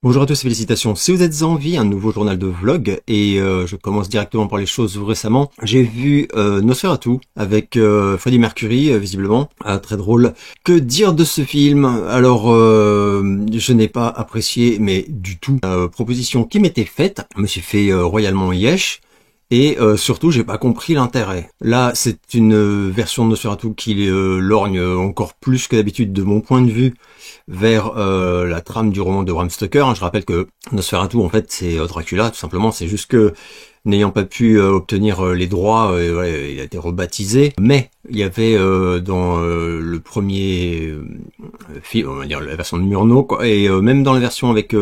Bonjour à tous et félicitations. Si vous êtes en vie, un nouveau journal de vlog et je commence directement par les choses récemment. J'ai vu Nosferatu avec Freddie Mercury, visiblement. Très drôle. Que dire de ce film? Alors, je n'ai pas apprécié, mais du tout, la proposition qui m'était faite. Je me suis fait royalement yesh. Et surtout, j'ai pas compris l'intérêt. Là, c'est une version de Nosferatu qui lorgne encore plus que d'habitude de mon point de vue vers la trame du roman de Bram Stoker. Je rappelle que Nosferatu, en fait, c'est Dracula, tout simplement. C'est juste que, n'ayant pas pu obtenir les droits, ouais, il a été rebaptisé. Mais il y avait dans le premier film, on va dire la version de Murnau, quoi, et même dans la version avec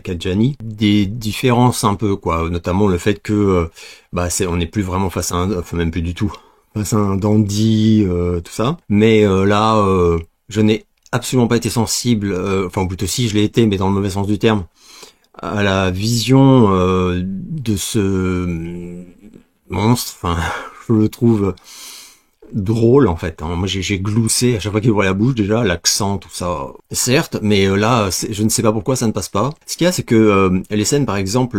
Adjani, des différences un peu, quoi. Notamment le fait que on n'est plus vraiment face à enfin même plus du tout face à un dandy, tout ça. Mais là, je n'ai absolument pas été sensible, enfin plutôt si je l'ai été, mais dans le mauvais sens du terme, à la vision de ce monstre. Enfin, je le trouve drôle en fait. Moi j'ai gloussé à chaque fois qu'il ouvre la bouche, déjà l'accent, tout ça. Certes, mais là, je ne sais pas pourquoi ça ne passe pas. Ce qu'il y a, c'est que les scènes, par exemple,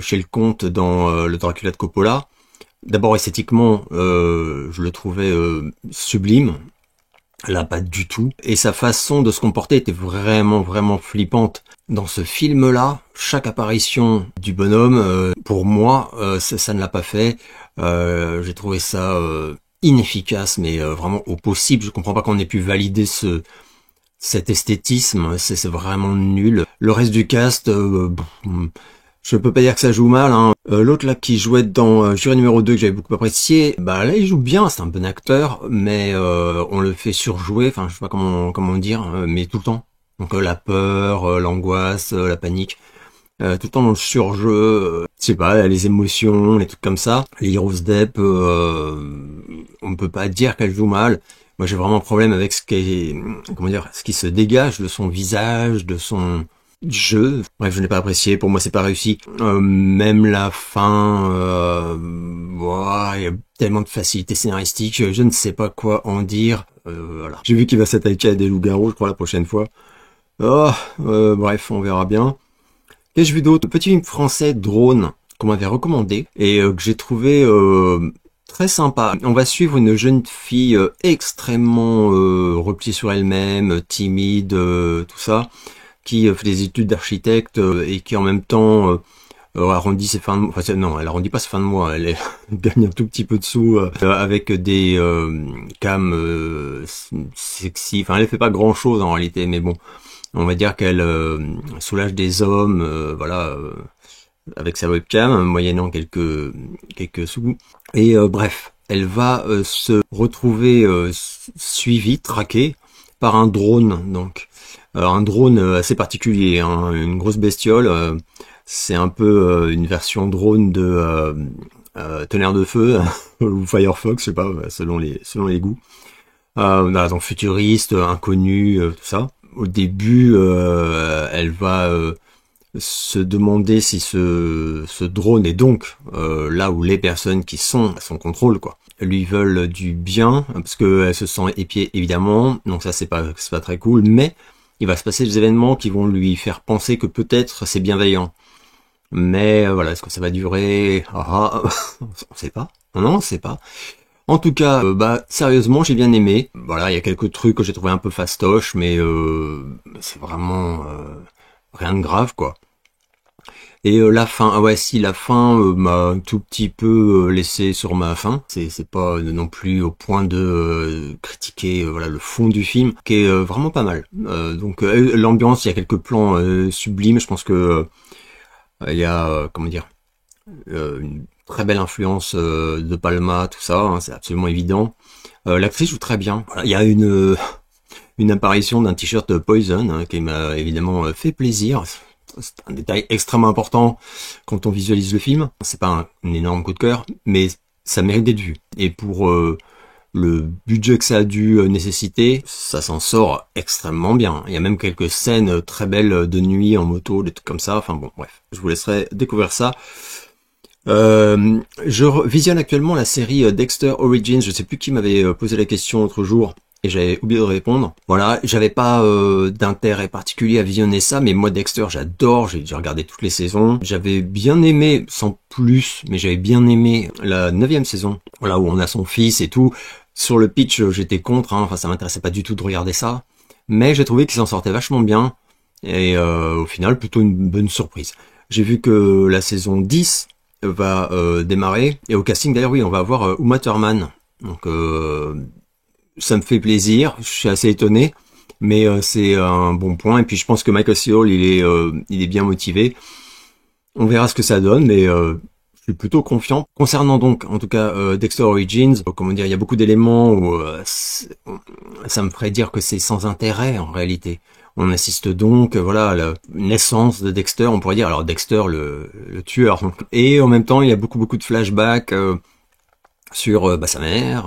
chez le comte dans le Dracula de Coppola, d'abord esthétiquement, je le trouvais sublime. Là, pas du tout. Et sa façon de se comporter était vraiment flippante. Dans ce film-là, chaque apparition du bonhomme, pour moi, ça ne l'a pas fait. J'ai trouvé ça inefficace, mais vraiment au possible. Je comprends pas qu'on ait pu valider cet esthétisme. C'est vraiment nul. Le reste du cast, je peux pas dire que ça joue mal, hein. L'autre là qui jouait dans Jury numéro 2 que j'avais beaucoup apprécié, là il joue bien, c'est un bon acteur, mais on le fait surjouer, enfin je sais pas comment dire, mais tout le temps. Donc la peur, l'angoisse, la panique, tout le temps dans le surjeu, je sais pas, les émotions, les trucs comme ça. Les Rose Depp, on peut pas dire qu'elle joue mal. Moi j'ai vraiment un problème avec ce qui se dégage de son visage, de son bref, je n'ai pas apprécié, pour moi c'est pas réussi. Même la fin, il y a tellement de facilité scénaristique, je ne sais pas quoi en dire. Voilà. J'ai vu qu'il va s'attaquer à des loups-garous, je crois, la prochaine fois. Bref, on verra bien. Qu'ai-je vu d'autre? Petit film français, Drone, qu'on m'avait recommandé, et que j'ai trouvé très sympa. On va suivre une jeune fille extrêmement repliée sur elle-même, timide, tout ça, qui fait des études d'architecte et qui en même temps arrondit ses fins de mois. Enfin, non, elle arrondit pas ses fins de mois, elle gagne un tout petit peu de sous avec des cams sexy. Enfin, elle fait pas grand chose en réalité, mais bon, on va dire qu'elle soulage des hommes, voilà, avec sa webcam, moyennant quelques sous. Et bref, elle va se retrouver suivie, traquée par un drone, donc. Alors un drone assez particulier, hein, une grosse bestiole. C'est un peu une version drone de Tonnerre de Feu ou Firefox, je sais pas, selon les goûts. Donc futuriste, inconnu, tout ça. Au début, elle va se demander si ce drone est donc là où les personnes qui sont à son contrôle, quoi, lui veulent du bien, parce qu'elle se sent épiée évidemment. Donc ça c'est pas très cool, mais il va se passer des événements qui vont lui faire penser que peut-être c'est bienveillant. Mais voilà, est-ce que ça va durer? On sait pas. Non, on sait pas. En tout cas, sérieusement, j'ai bien aimé. Voilà, il y a quelques trucs que j'ai trouvé un peu fastoche, mais c'est vraiment rien de grave, quoi. Et la fin, la fin m'a un tout petit peu laissé sur ma faim. C'est pas non plus au point de critiquer voilà le fond du film, qui est vraiment pas mal. Donc l'ambiance, il y a quelques plans sublimes. Je pense que il y a comment dire une très belle influence de Palma, tout ça. Hein, c'est absolument évident. L'actrice joue très bien. Voilà, il y a une apparition d'un t-shirt Poison hein, qui m'a évidemment fait plaisir. C'est un détail extrêmement important quand on visualise le film. C'est pas un énorme coup de cœur, mais ça mérite d'être vu. Et pour le budget que ça a dû nécessiter, ça s'en sort extrêmement bien. Il y a même quelques scènes très belles de nuit en moto, des trucs comme ça. Enfin bon, bref, je vous laisserai découvrir ça. Je visionne actuellement la série Dexter Origins. Je sais plus qui m'avait posé la question l'autre jour. et j'avais oublié de répondre. Voilà, j'avais pas d'intérêt particulier à visionner ça, mais moi Dexter j'adore, j'ai regardé toutes les saisons. J'avais bien aimé, sans plus, mais j'avais bien aimé la 9e saison, voilà, où on a son fils et tout. Sur le pitch, j'étais contre, hein, enfin ça m'intéressait pas du tout de regarder ça, mais j'ai trouvé qu'il s'en sortait vachement bien, et au final plutôt une bonne surprise. J'ai vu que la saison 10 va démarrer, et au casting d'ailleurs oui, on va avoir Uma Thurman, donc ça me fait plaisir, je suis assez étonné, mais c'est un bon point, et puis je pense que Michael C. Hall il est bien motivé. On verra ce que ça donne, mais je suis plutôt confiant. Concernant donc, en tout cas, Dexter Origins, comment dire, il y a beaucoup d'éléments où ça me ferait dire que c'est sans intérêt en réalité. On assiste donc, voilà, à la naissance de Dexter, on pourrait dire, alors Dexter le tueur. Donc. Et en même temps, il y a beaucoup de flashbacks sur sa mère.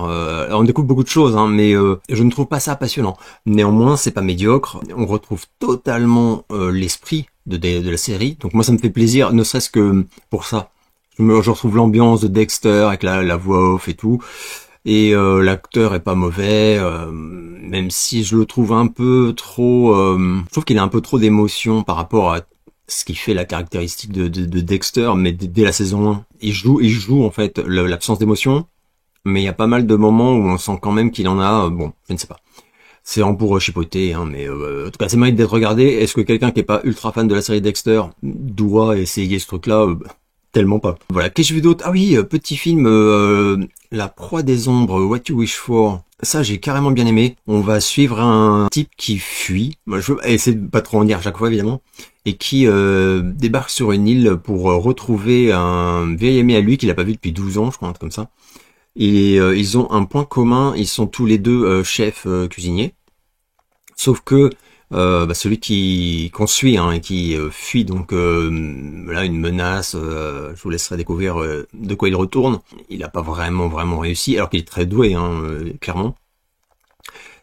On découvre beaucoup de choses, hein, mais je ne trouve pas ça passionnant. Néanmoins, c'est pas médiocre. On retrouve totalement l'esprit de la série. Donc moi, ça me fait plaisir, ne serait-ce que pour ça. Je retrouve l'ambiance de Dexter avec la voix off et tout. Et l'acteur est pas mauvais, même si je le trouve un peu trop... je trouve qu'il a un peu trop d'émotion par rapport à ce qui fait la caractéristique de Dexter, mais dès la saison 1. Il joue en fait l'absence d'émotion, mais il y a pas mal de moments où on sent quand même qu'il en a... bon, je ne sais pas. C'est en pour chipoter, hein, mais en tout cas, c'est mérite d'être regardé. Est-ce que quelqu'un qui est pas ultra fan de la série Dexter doit essayer ce truc-là tellement pas. Voilà, qu'est-ce que j'ai vu d'autre? Ah oui, petit film, La proie des ombres, What You Wish For. Ça, j'ai carrément bien aimé. On va suivre un type qui fuit. Je vais essayer de pas trop en dire à chaque fois, évidemment. Et qui débarque sur une île pour retrouver un vieil ami à lui qu'il a pas vu depuis 12 ans, je crois, un truc comme ça. Et ils ont un point commun, ils sont tous les deux chefs cuisiniers. Sauf que celui qu'on suit et qui fuit donc là une menace, je vous laisserai découvrir de quoi il retourne. Il n'a pas vraiment réussi, alors qu'il est très doué, clairement.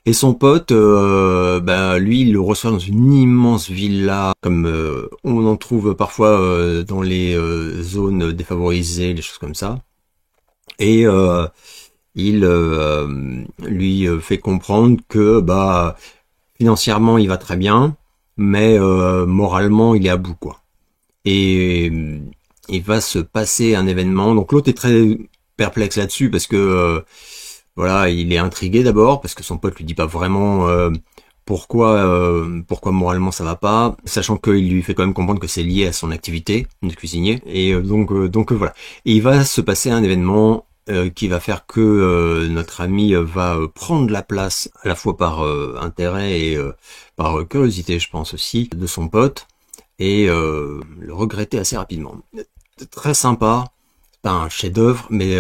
Et son pote, lui, il le reçoit dans une immense villa, comme on en trouve parfois dans les zones défavorisées, des choses comme ça. Et il lui fait comprendre que financièrement il va très bien, mais moralement il est à bout, quoi. Et il va se passer un événement. Donc l'autre est très perplexe là-dessus parce que voilà, il est intrigué d'abord parce que son pote lui dit pas vraiment pourquoi moralement ça va pas, sachant qu'il lui fait quand même comprendre que c'est lié à son activité de cuisinier. Et donc voilà. Et il va se passer un événement qui va faire que notre ami va prendre la place à la fois par intérêt et par curiosité, je pense aussi, de son pote, et le regretter assez rapidement. Très sympa, pas un chef-d'œuvre, mais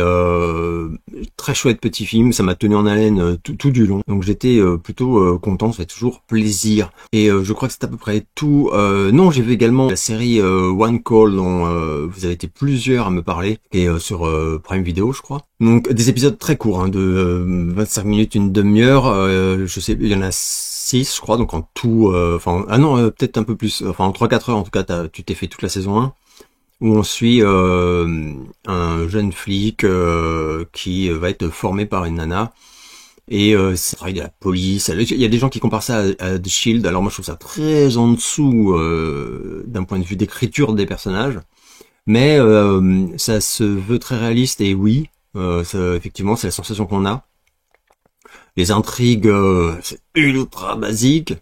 très chouette petit film. Ça m'a tenu en haleine tout du long, donc j'étais plutôt content. Ça fait toujours plaisir. Et je crois que c'est à peu près tout. Non, j'ai vu également la série One Call, dont vous avez été plusieurs à me parler, et sur Prime Video, je crois. Donc des épisodes très courts, de 25 minutes, une demi-heure. Je sais, il y en a 6, je crois, donc en tout. Peut-être un peu plus. Enfin, en 3-4 heures, en tout cas, tu t'es fait toute la saison 1. Où on suit un jeune flic qui va être formé par une nana, et ça travaille de la police. Il y a des gens qui comparent ça à The Shield, alors moi je trouve ça très en dessous d'un point de vue d'écriture des personnages, mais ça se veut très réaliste, et oui, effectivement c'est la sensation qu'on a. Les intrigues, c'est ultra basique,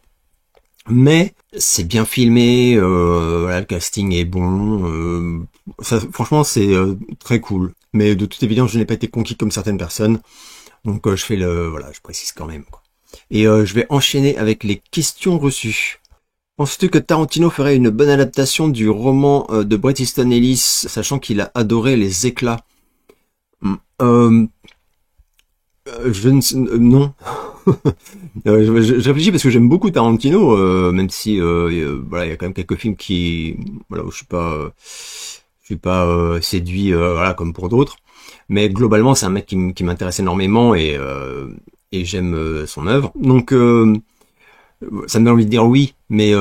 mais c'est bien filmé, voilà, le casting est bon, franchement c'est très cool. Mais de toute évidence, je n'ai pas été conquis comme certaines personnes, donc je précise quand même, quoi. Et je vais enchaîner avec les questions reçues. Penses-tu que Tarantino ferait une bonne adaptation du roman de Bret Easton Ellis, sachant qu'il a adoré les éclats? Non. Je réfléchis parce que j'aime beaucoup Tarantino, même si voilà, il y a quand même quelques films où je suis pas séduit, voilà, comme pour d'autres. Mais globalement, c'est un mec qui m'intéresse énormément, et j'aime son œuvre. Donc ça me donne envie de dire oui, mais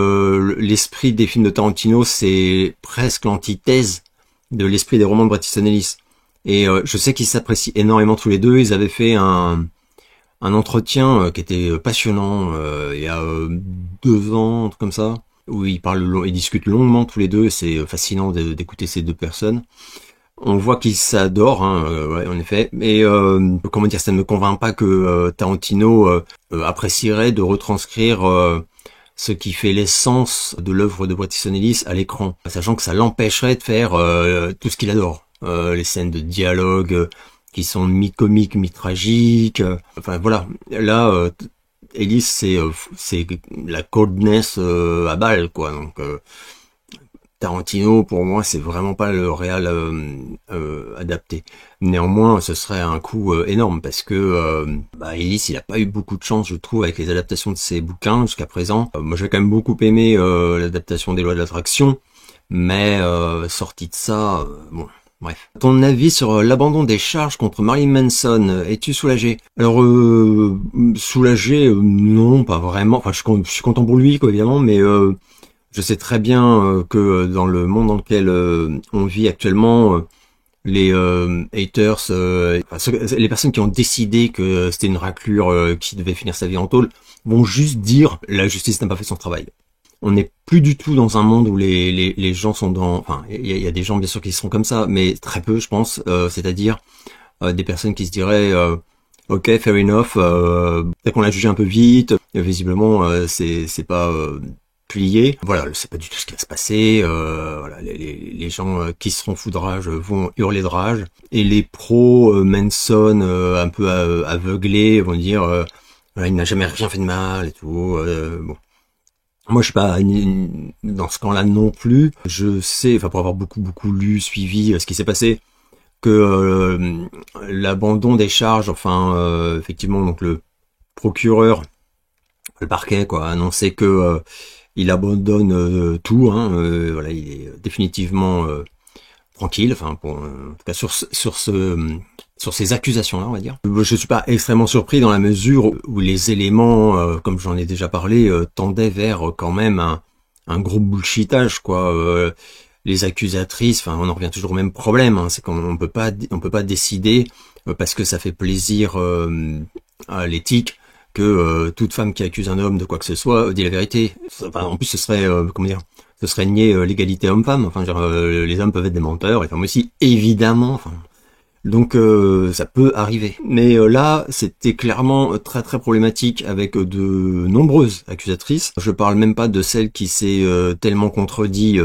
l'esprit des films de Tarantino, c'est presque l'antithèse de l'esprit des romans de Bret Easton Ellis. Et je sais qu'ils s'apprécient énormément tous les deux. Ils avaient fait un un entretien qui était passionnant il y a 2 ans, un truc comme ça, où ils discutent longuement tous les deux. C'est fascinant d'écouter ces deux personnes. On voit qu'ils s'adorent, hein, ouais, en effet. Mais comment dire, ça ne me convainc pas que Tarantino apprécierait de retranscrire ce qui fait l'essence de l'œuvre de Bret Easton Ellis à l'écran, sachant que ça l'empêcherait de faire tout ce qu'il adore. Les scènes de dialogue qui sont mi-comiques, mi-tragiques. Enfin voilà, là, Ellis, c'est la coldness à balle, quoi. Donc Tarantino, pour moi, c'est vraiment pas le réal adapté. Néanmoins, ce serait un coup énorme parce que Ellis, il a pas eu beaucoup de chance, je trouve, avec les adaptations de ses bouquins jusqu'à présent. Moi, j'ai quand même beaucoup aimé l'adaptation des Lois de l'attraction, mais sorti de ça, bon. Bref. Ton avis sur l'abandon des charges contre Marilyn Manson, es-tu soulagé? Alors, soulagé, non, pas vraiment. Enfin, je suis content pour lui, quoi, évidemment, mais je sais très bien que dans le monde dans lequel on vit actuellement, les haters, les personnes qui ont décidé que c'était une raclure qui devait finir sa vie en tôle, vont juste dire la justice n'a pas fait son travail. On n'est plus du tout dans un monde où les gens sont dans... Enfin, il y a des gens bien sûr qui seront comme ça, mais très peu, je pense. C'est-à-dire des personnes qui se diraient ok, fair enough, peut-être qu'on l'a jugé un peu vite, visiblement c'est pas plié. Voilà, c'est pas du tout ce qui va se passer. Voilà, les gens qui seront fous de rage vont hurler de rage. Et les pros Manson un peu aveuglés vont dire voilà, il n'a jamais rien fait de mal et tout. Bon. Moi, je suis pas dans ce camp-là non plus. Je sais, enfin, pour avoir beaucoup lu, suivi ce qui s'est passé, que l'abandon des charges, enfin, effectivement, donc le procureur, le parquet, quoi, a annoncé que il abandonne tout. Hein, voilà, il est définitivement tranquille. Enfin, en tout cas, sur ces accusations-là, on va dire. Je suis pas extrêmement surpris dans la mesure où les éléments, comme j'en ai déjà parlé, tendaient vers quand même un gros bullshitage, quoi. Les accusatrices, enfin, on en revient toujours au même problème, hein, c'est qu'on peut pas décider parce que ça fait plaisir à l'éthique que toute femme qui accuse un homme de quoi que ce soit dit la vérité. Enfin, en plus, ce serait comment dire, ce serait nier l'égalité homme-femme. Enfin, genre, les hommes peuvent être des menteurs, les femmes aussi, évidemment. Enfin. Donc ça peut arriver. Mais là, c'était clairement très très problématique avec de nombreuses accusatrices. Je parle même pas de celle qui s'est tellement contredit,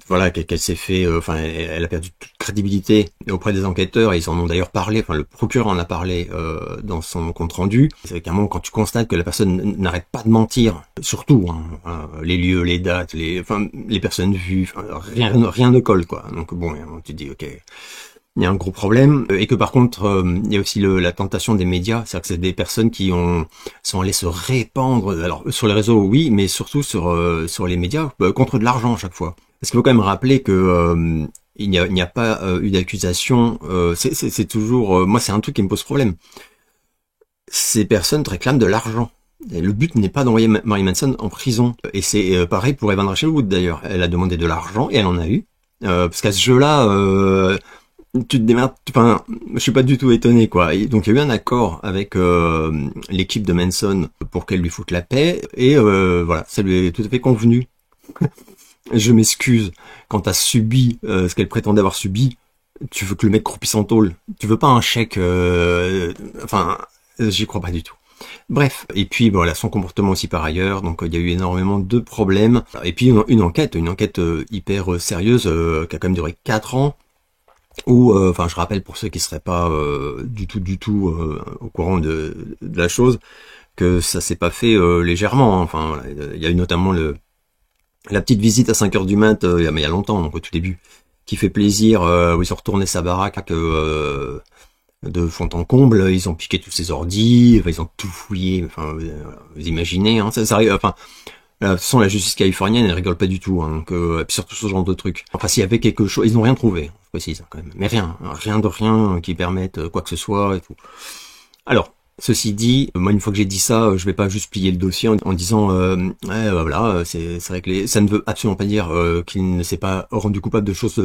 voilà, qu'elle s'est fait, enfin, elle a perdu toute crédibilité auprès des enquêteurs. Et ils en ont d'ailleurs parlé. Enfin, le procureur en a parlé dans son compte rendu. C'est qu'à un moment, quand tu constates que la personne n'arrête pas de mentir, surtout hein, les lieux, les dates, les personnes vues, rien ne colle, quoi. Donc bon, tu te dis ok. Il y a un gros problème, et que par contre, il y a aussi la tentation des médias, c'est-à-dire que c'est des personnes qui sont allées se répandre, alors sur les réseaux oui, mais surtout sur les médias, contre de l'argent à chaque fois. Parce qu'il faut quand même rappeler que il n'y a pas eu d'accusation, c'est toujours, moi c'est un truc qui me pose problème. Ces personnes réclament de l'argent. Et le but n'est pas d'envoyer Marilyn Manson en prison. Et c'est pareil pour Evan Rachel Wood d'ailleurs. Elle a demandé de l'argent et elle en a eu. Parce qu'à ce jeu-là, tu te démerdes, enfin, je suis pas du tout étonné, quoi. Et donc il y a eu un accord avec l'équipe de Manson pour qu'elle lui foute la paix, et voilà, ça lui est tout à fait convenu. Je m'excuse, quand t'as subi ce qu'elle prétendait avoir subi, tu veux que le mec croupisse en tôle. Tu veux pas un chèque, enfin, j'y crois pas du tout. Bref, et puis voilà, son comportement aussi par ailleurs, donc il y a eu énormément de problèmes. Et puis une enquête hyper sérieuse qui a quand même duré 4 ans. Ou enfin je rappelle pour ceux qui seraient pas du tout au courant de la chose, que ça s'est pas fait légèrement, hein. Enfin voilà, il y a eu notamment la petite visite à 5 heures du mat il y a longtemps, donc au tout début, qui fait plaisir, où ils ont retourné sa baraque de fond en comble, ils ont piqué tous ses ordis, enfin, ils ont tout fouillé, enfin vous imaginez, hein, ça arrive, enfin de toute façon, la justice californienne, elle rigole pas du tout, hein, donc, et puis surtout ce genre de trucs. Enfin, s'il y avait quelque chose, ils n'ont rien trouvé, je précise, quand même. Mais rien de rien qui permette quoi que ce soit et tout. Alors, ceci dit, moi, une fois que j'ai dit ça, je vais pas juste plier le dossier en disant, ouais, voilà, c'est vrai que ça ne veut absolument pas dire qu'il ne s'est pas rendu coupable de choses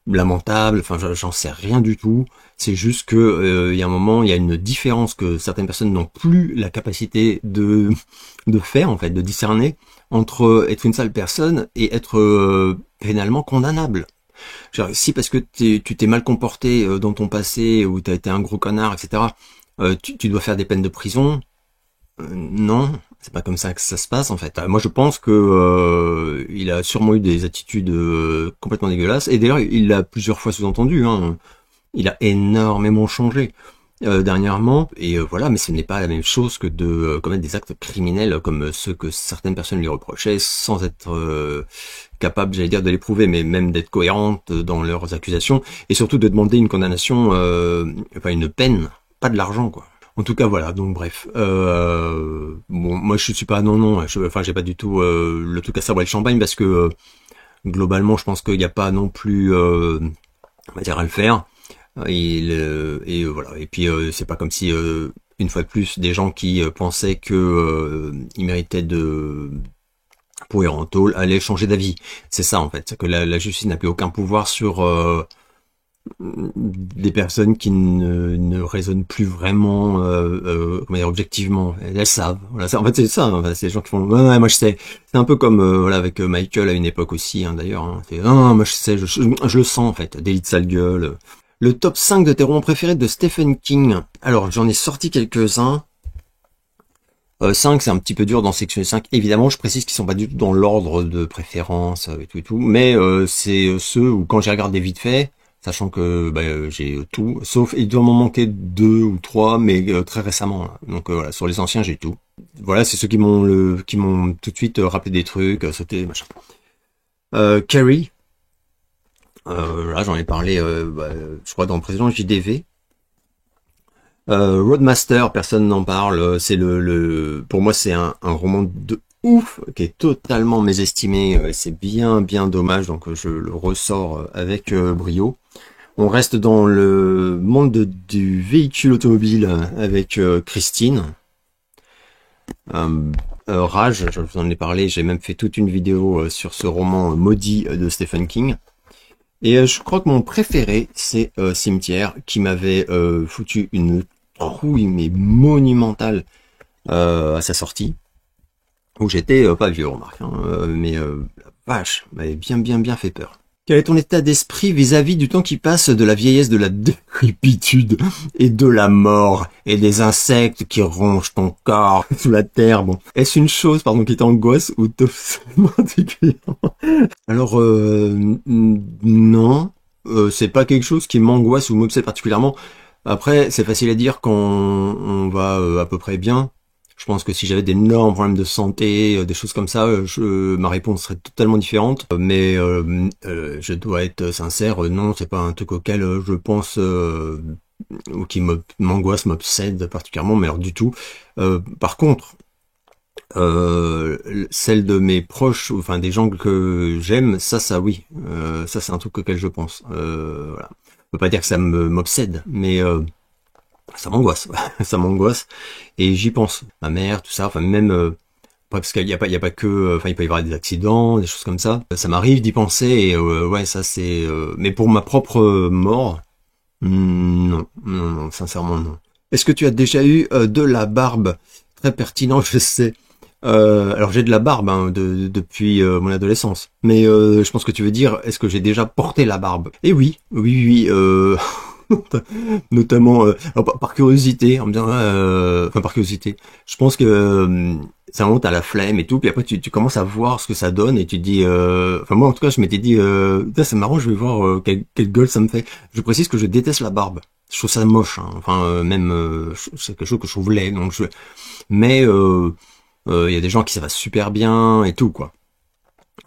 lamentable, enfin j'en sais rien du tout. C'est juste que il y a un moment, il y a une différence que certaines personnes n'ont plus la capacité de faire en fait, de discerner entre être une sale personne et être pénalement condamnable. Genre, si parce que tu t'es mal comporté dans ton passé ou t'as été un gros connard, etc. Tu dois faire des peines de prison. Non, c'est pas comme ça que ça se passe en fait. Moi je pense que il a sûrement eu des attitudes complètement dégueulasses. Et d'ailleurs il l'a plusieurs fois sous-entendu. Hein. Il a énormément changé dernièrement. Et voilà, mais ce n'est pas la même chose que de commettre des actes criminels comme ceux que certaines personnes lui reprochaient sans être capable, j'allais dire, de les prouver, mais même d'être cohérentes dans leurs accusations. Et surtout de demander une condamnation, enfin une peine, pas de l'argent quoi. En tout cas, voilà. Donc, bref. Bon, moi, je suis pas non. Enfin, j'ai pas du tout le truc à sabrer le champagne parce que globalement, je pense qu'il n'y a pas non plus, on va dire, à le faire. Et voilà. Et puis, c'est pas comme si une fois de plus, des gens qui pensaient que ils méritaient de pourrir en tôle allaient changer d'avis. C'est ça en fait. C'est que la justice n'a plus aucun pouvoir sur des personnes qui ne raisonnent plus vraiment comment dire objectivement, elles savent, voilà, en fait c'est ça, enfin, c'est les gens qui font ouais, moi je sais, c'est un peu comme voilà avec Michael à une époque aussi hein, d'ailleurs hein, c'est non, moi je sais, je le sens en fait, délit de sale gueule. Le top 5 de tes romans préférés de Stephen King, alors j'en ai sorti quelques-uns. 5 c'est un petit peu dur d'en sélectionner 5, évidemment je précise qu'ils sont pas du tout dans l'ordre de préférence et tout, mais c'est ceux où quand j'ai regardé vite fait, sachant que j'ai tout, sauf il doit m'en manquer 2 ou 3, mais très récemment. Là. Donc voilà, sur les anciens j'ai tout. Voilà, c'est ceux qui m'ont tout de suite rappelé des trucs, sauté, machin. Carrie, là j'en ai parlé, je crois dans le précédent JDV. Roadmaster, personne n'en parle. C'est pour moi c'est un roman de ouf qui est totalement mésestimé. C'est bien dommage, donc je le ressors avec brio. On reste dans le monde du véhicule automobile avec Christine. Rage, je vous en ai parlé, j'ai même fait toute une vidéo sur ce roman maudit de Stephen King. Et je crois que mon préféré, c'est Cimetière, qui m'avait foutu une trouille mais monumentale à sa sortie. Où j'étais pas vieux, remarque, hein, mais la vache, m'avait bien fait peur. Quel est ton état d'esprit vis-à-vis du temps qui passe, de la vieillesse, de la décrépitude et de la mort et des insectes qui rongent ton corps sous la terre? Bon, est-ce une chose, pardon, qui t'angoisse ou t'obsède particulièrement? Alors, non, c'est pas quelque chose qui m'angoisse ou m'obsède particulièrement. Après, c'est facile à dire quand on va à peu près bien. Je pense que si j'avais d'énormes problèmes de santé, des choses comme ça, ma réponse serait totalement différente. Mais je dois être sincère, non, c'est pas un truc auquel je pense ou qui m'angoisse, m'obsède particulièrement, mais alors du tout. Par contre, celle de mes proches, enfin des gens que j'aime, ça oui, ça c'est un truc auquel je pense. Voilà. Je peux pas dire que ça m'obsède, mais ça m'angoisse, ça m'angoisse, et j'y pense. Ma mère, tout ça, enfin même parce qu'il y a pas que, enfin il peut y avoir des accidents, des choses comme ça. Ça m'arrive d'y penser et ouais ça c'est, mais pour ma propre mort, non, sincèrement non. Est-ce que tu as déjà eu de la barbe? Très pertinent, je sais. Alors j'ai de la barbe hein, depuis mon adolescence, mais je pense que tu veux dire est-ce que j'ai déjà porté la barbe? Et oui, notamment par curiosité, en me disant enfin par curiosité. Je pense que ça monte à la flemme et tout, puis après tu commences à voir ce que ça donne et tu te dis enfin moi en tout cas je m'étais dit c'est marrant, je vais voir quelle gueule ça me fait. Je précise que je déteste la barbe. Je trouve ça moche, hein. Enfin même c'est quelque chose que je trouve laid, donc mais il y a des gens qui ça va super bien et tout quoi.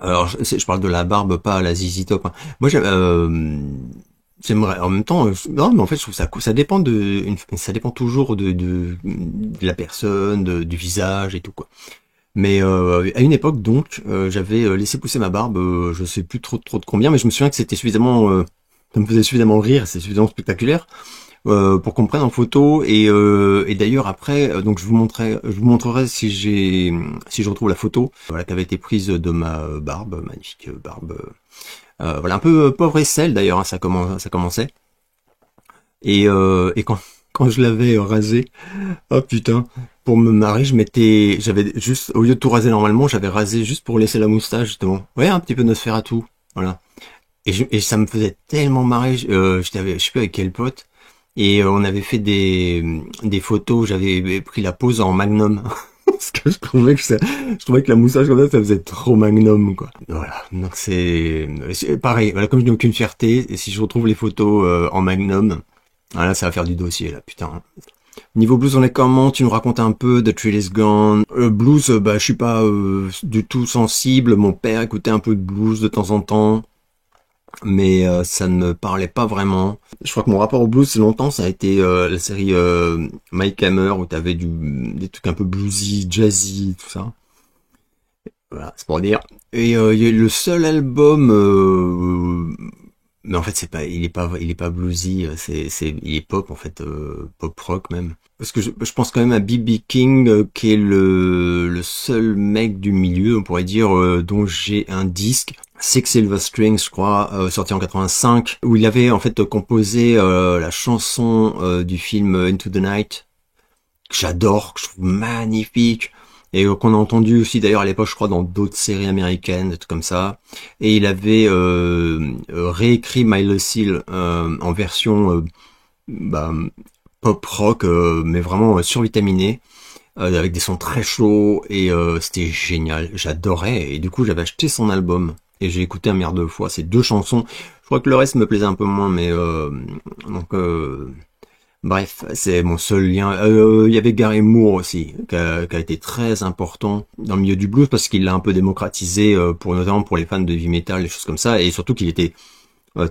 Alors je parle de la barbe, pas la zizi top. Hein. Moi j'aimerais en même temps non mais en fait je trouve ça dépend ça dépend toujours de la personne, du visage et tout quoi. Mais à une époque donc j'avais laissé pousser ma barbe, je sais plus trop de combien, mais je me souviens que c'était suffisamment ça me faisait suffisamment rire, c'est suffisamment spectaculaire pour qu'on prenne en photo et d'ailleurs après donc je vous montrerai si je retrouve la photo voilà qui avait été prise de ma barbe, magnifique barbe Voilà, un peu pauvre et sel d'ailleurs, hein, ça commençait. Et quand je l'avais rasé, oh putain, pour me marrer, j'avais juste, au lieu de tout raser normalement, j'avais rasé juste pour laisser la moustache, justement. Ouais, un petit peu Nosferatu, voilà. Et ça me faisait tellement marrer, je sais plus avec quel pote, et on avait fait des photos, j'avais pris la pose en magnum. Parce que je trouvais que la moustache comme ça faisait trop magnum, quoi. Voilà. Donc c'est pareil. Voilà, comme je n'ai aucune fierté, et si je retrouve les photos en magnum, voilà, ça va faire du dossier, là, putain. Niveau blues, on est comment? Tu nous racontes un peu The Thrill Is Gone. Blues, bah, je suis pas du tout sensible. Mon père écoutait un peu de blues de temps en temps, mais ça ne me parlait pas vraiment. Je crois que mon rapport au blues, c'est longtemps, ça a été la série Mike Hammer, où t'avais des trucs un peu bluesy, jazzy, tout ça. Voilà, c'est pour dire. Et il y a le seul album, mais en fait il est pas bluesy, il est pop en fait, pop rock même. Parce que je pense quand même à B.B. King, qui est le seul mec du milieu, on pourrait dire, dont j'ai un disque. Six Silver Strings, je crois, sorti en 85, où il avait en fait composé la chanson du film Into the Night, que j'adore, que je trouve magnifique, et qu'on a entendu aussi d'ailleurs à l'époque, je crois, dans d'autres séries américaines, des trucs comme ça. Et il avait réécrit My Lucille en version bah, pop rock, mais vraiment survitaminé, avec des sons très chauds, et c'était génial, j'adorais, et du coup j'avais acheté son album. Et j'ai écouté un milliard de fois ces deux chansons. Je crois que le reste me plaisait un peu moins, mais donc bref, c'est mon seul lien. Il y avait Gary Moore aussi, qui a été très important dans le milieu du blues parce qu'il l'a un peu démocratisé, notamment pour les fans de heavy metal, des choses comme ça, et surtout qu'il était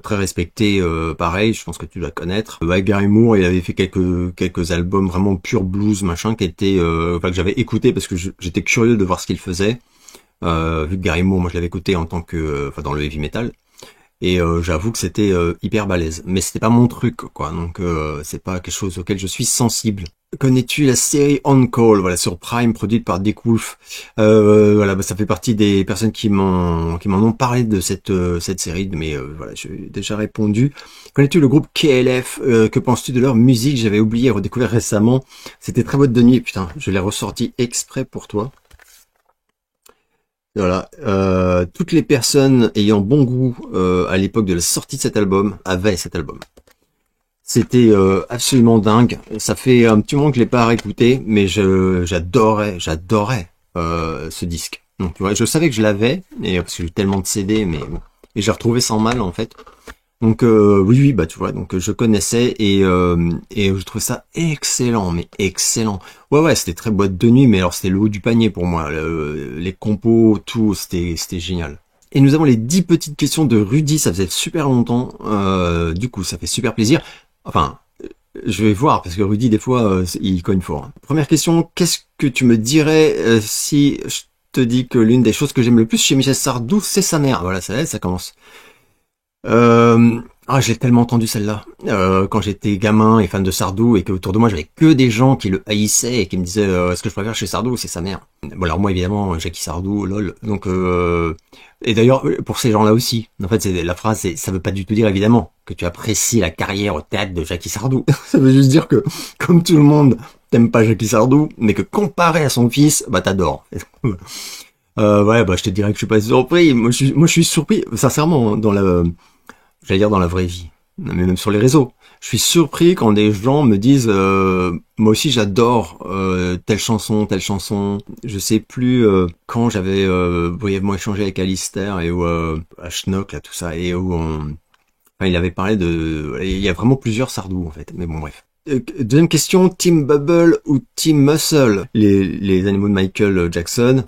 très respecté. Pareil, je pense que tu dois connaître. Avec Gary Moore, il avait fait quelques albums vraiment pur blues, machin, qui étaient, enfin, que j'avais écouté parce que j'étais curieux de voir ce qu'il faisait. Vu que Gary Moore, moi je l'avais écouté en tant que, enfin dans le heavy metal, et j'avoue que c'était hyper balèze, mais c'était pas mon truc, quoi. Donc c'est pas quelque chose auquel je suis sensible. Connais-tu la série On Call, voilà, sur Prime, produite par Dick Wolf? Voilà, bah, ça fait partie des personnes qui m'en ont parlé de cette série, mais voilà, j'ai déjà répondu. Connais-tu le groupe KLF? Que penses-tu de leur musique? J'avais oublié, redécouvert récemment. C'était très boîte de nuit, putain, je l'ai ressorti exprès pour toi. Voilà, toutes les personnes ayant bon goût à l'époque de la sortie de cet album avaient cet album. C'était absolument dingue. Ça fait un petit moment que je l'ai pas réécouté, mais j'adorais ce disque. Donc tu vois, je savais que je l'avais, et parce que j'ai tellement de CD, mais bon. Et j'ai retrouvé sans mal en fait. Donc oui, bah tu vois, donc je connaissais, et je trouvais ça excellent, mais excellent. Ouais, c'était très boîte de nuit, mais alors c'était le haut du panier pour moi. Les compos, tout, c'était génial. Et nous avons les 10 petites questions de Rudy, ça faisait super longtemps, du coup ça fait super plaisir. Enfin, je vais voir, parce que Rudy des fois il cogne fort, hein. Première question, qu'est-ce que tu me dirais si je te dis que l'une des choses que j'aime le plus chez Michel Sardou, c'est sa mère? Voilà, ça commence. Je l'ai tellement entendu celle-là quand j'étais gamin et fan de Sardou, et que autour de moi j'avais que des gens qui le haïssaient et qui me disaient est-ce que je préfère chez Sardou, c'est sa mère. Bon, alors moi évidemment Jackie Sardou, lol. Donc et d'ailleurs pour ces gens-là aussi, en fait la phrase, ça veut pas du tout dire évidemment que tu apprécies la carrière au théâtre de Jackie Sardou. Ça veut juste dire que comme tout le monde t'aimes pas Jackie Sardou, mais que comparé à son fils, bah t'adores. Ouais, bah je te dirais que je suis pas surpris. Moi je suis surpris sincèrement j'allais dire dans la vraie vie, mais même sur les réseaux. Je suis surpris quand des gens me disent moi aussi j'adore telle chanson, telle chanson. Je sais plus quand j'avais brièvement échangé avec Alistair et où à Schnock, là, tout ça, et où enfin, il avait parlé il y a vraiment plusieurs Sardou en fait, mais bon bref. Deuxième question, Team Bubble ou Team Muscle? Les animaux de Michael Jackson.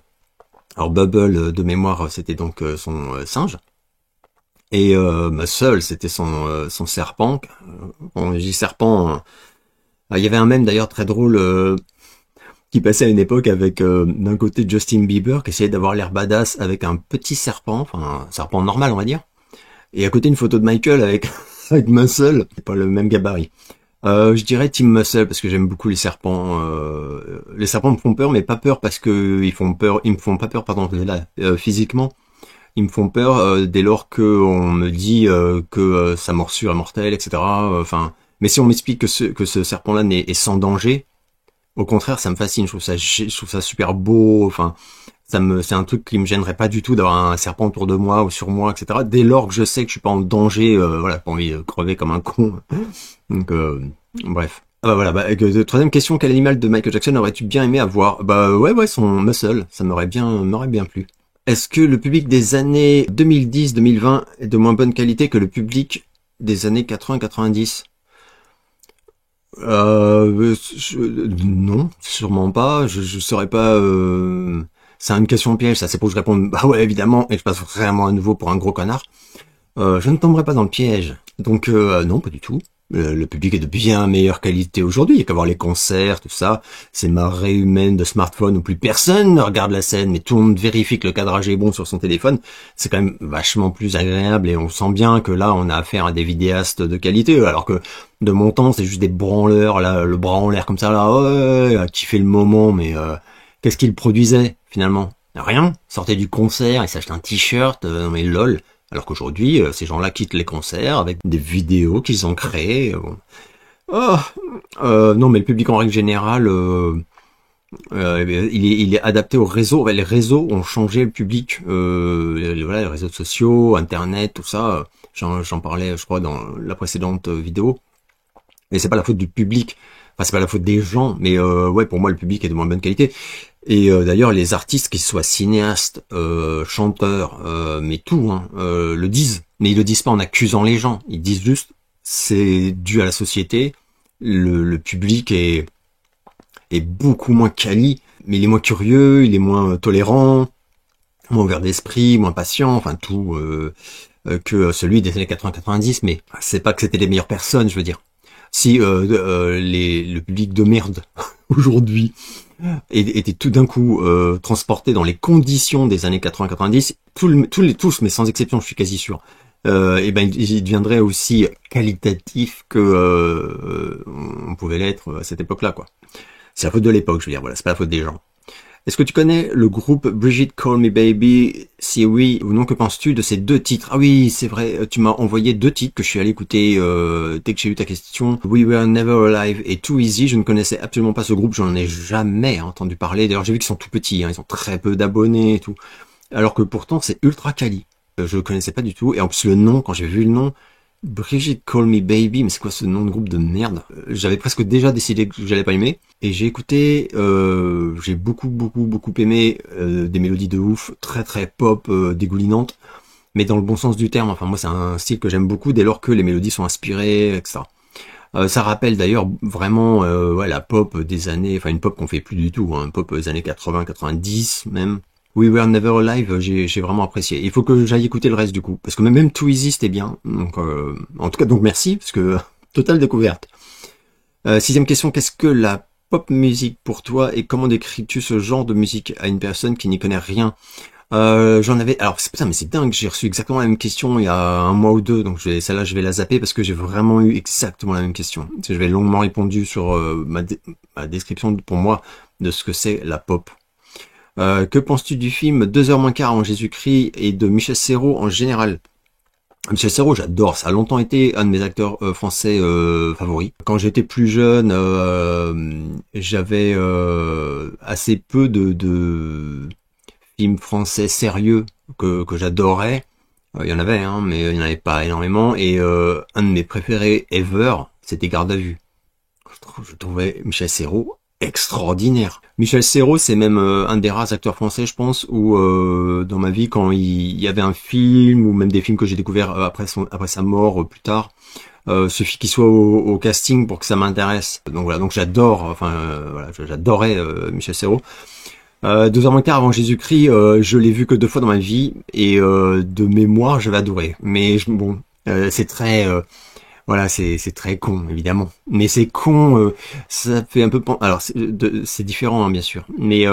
Alors Bubble, de mémoire, c'était donc son singe. Et Muscle, c'était son serpent. On dit serpent. Il y avait un mème d'ailleurs très drôle qui passait à une époque avec d'un côté Justin Bieber qui essayait d'avoir l'air badass avec un petit serpent, enfin un serpent normal on va dire. Et à côté une photo de Michael avec avec Muscle, c'est pas le même gabarit. Je dirais Team Muscle parce que j'aime beaucoup les serpents. Les serpents me font peur, mais pas peur parce que ils me font pas peur, pardon, là, physiquement. Ils me font peur dès lors que on me dit que sa morsure est mortelle, etc. Enfin, mais si on m'explique que ce serpent-là est sans danger, au contraire, ça me fascine. Je trouve ça super beau. Enfin, c'est un truc qui me gênerait pas du tout d'avoir un serpent autour de moi ou sur moi, etc. Dès lors que je sais que je suis pas en danger, voilà, pas envie de crever comme un con. Donc, bref. Ah bah voilà. Troisième question, quel animal de Michael Jackson aurais-tu bien aimé avoir? Bah ouais, son muscle, ça m'aurait bien plu. Est-ce que le public des années 2010-2020 est de moins bonne qualité que le public des années 80-90? Non, sûrement pas. Je saurais pas. C'est une question piège, ça. C'est pour que je réponde. Bah ouais, évidemment. Et je passe vraiment à nouveau pour un gros connard. Je ne tomberai pas dans le piège. Donc non, pas du tout. Le public est de bien meilleure qualité aujourd'hui. Il y a qu'à voir les concerts, tout ça. Ces marées humaines de smartphones où plus personne ne regarde la scène, mais tout le monde vérifie que le cadrage est bon sur son téléphone. C'est quand même vachement plus agréable et on sent bien que là, on a affaire à des vidéastes de qualité, alors que de mon temps, c'est juste des branleurs, là, le bras en l'air comme ça, là, ouais, à kiffer le moment, mais qu'est-ce qu'ils produisaient, finalement? Rien. Sortaient du concert, ils s'achetaient un t-shirt, mais lol. Alors qu'aujourd'hui, ces gens-là quittent les concerts avec des vidéos qu'ils ont créées. Oh, non, mais le public en règle générale, il est adapté au réseau. Les réseaux ont changé le public. Voilà, les réseaux sociaux, Internet, tout ça. J'en parlais, je crois, dans la précédente vidéo. Et c'est pas la faute du public. Enfin, c'est pas la faute des gens, mais ouais, pour moi, le public est de moins bonne qualité. Et d'ailleurs, les artistes, qu'ils soient cinéastes, chanteurs, mais tout, hein, le disent. Mais ils le disent pas en accusant les gens. Ils disent juste, c'est dû à la société. Le public est beaucoup moins quali, mais il est moins curieux, il est moins tolérant, moins ouvert d'esprit, moins patient, enfin tout, que celui des années 80-90. Mais c'est pas que c'était les meilleures personnes, je veux dire. Si le public de merde aujourd'hui était tout d'un coup transporté dans les conditions des années 80-90, tous, mais sans exception, je suis quasi sûr, et ben il deviendrait aussi qualitatif que on pouvait l'être à cette époque-là, quoi. C'est la faute de l'époque, je veux dire, voilà, c'est pas la faute des gens. Est-ce que tu connais le groupe Brigitte Call Me Baby? Si oui ou non, que penses-tu de ces deux titres? Ah oui, c'est vrai, tu m'as envoyé deux titres que je suis allé écouter dès que j'ai eu ta question. We Were Never Alive et Too Easy. Je ne connaissais absolument pas ce groupe, j'en ai jamais entendu parler. D'ailleurs, j'ai vu qu'ils sont tout petits, hein, ils ont très peu d'abonnés et tout. Alors que pourtant, c'est ultra quali. Je le connaissais pas du tout. Et en plus, le nom, quand j'ai vu le nom, Brigitte Call Me Baby, mais c'est quoi ce nom de groupe de merde? J'avais presque déjà décidé que j'allais pas aimer. Et j'ai écouté, j'ai beaucoup aimé des mélodies de ouf, très très pop, dégoulinantes, mais dans le bon sens du terme. Enfin moi c'est un style que j'aime beaucoup dès lors que les mélodies sont inspirées, etc. Ça rappelle d'ailleurs vraiment ouais, la pop des années, enfin une pop qu'on fait plus du tout, hein, une pop des années 80, 90 même. We Were Never Alive, j'ai vraiment apprécié. Il faut que j'aille écouter le reste du coup, parce que même Too Easy c'était bien. Donc en tout cas donc merci, parce que totale découverte. Sixième question, qu'est-ce que la pop musique pour toi et comment décris-tu ce genre de musique à une personne qui n'y connaît rien? J'en avais, alors putain mais c'est dingue, j'ai reçu exactement la même question il y a un mois ou deux, donc celle-là je vais la zapper parce que j'ai vraiment eu exactement la même question. Je vais longuement répondu sur ma description pour moi de ce que c'est la pop. Que penses-tu du film 2h moins quart en Jésus-Christ et de Michel Serrault en général? Michel Serrault, j'adore, ça a longtemps été un de mes acteurs français favoris. Quand j'étais plus jeune, j'avais assez peu de films français sérieux que j'adorais. Il y en avait, hein, mais il n'y en avait pas énormément. Et un de mes préférés ever, c'était Garde à vue. Je trouvais Michel Serrault extraordinaire. Michel Serrault, c'est même un des rares acteurs français, je pense, où dans ma vie, quand il y avait un film, ou même des films que j'ai découverts après sa mort plus tard, suffit qu'il soit au casting pour que ça m'intéresse. Donc voilà, donc j'adore, voilà, j'adorais Michel Serrault. 2h moins quart avant Jésus-Christ, je l'ai vu que 2 fois dans ma vie, et de mémoire, je vais adorer. Mais bon, c'est très... voilà, c'est très con, évidemment. Mais c'est con, ça fait un peu... Alors, c'est différent, hein, bien sûr. Mais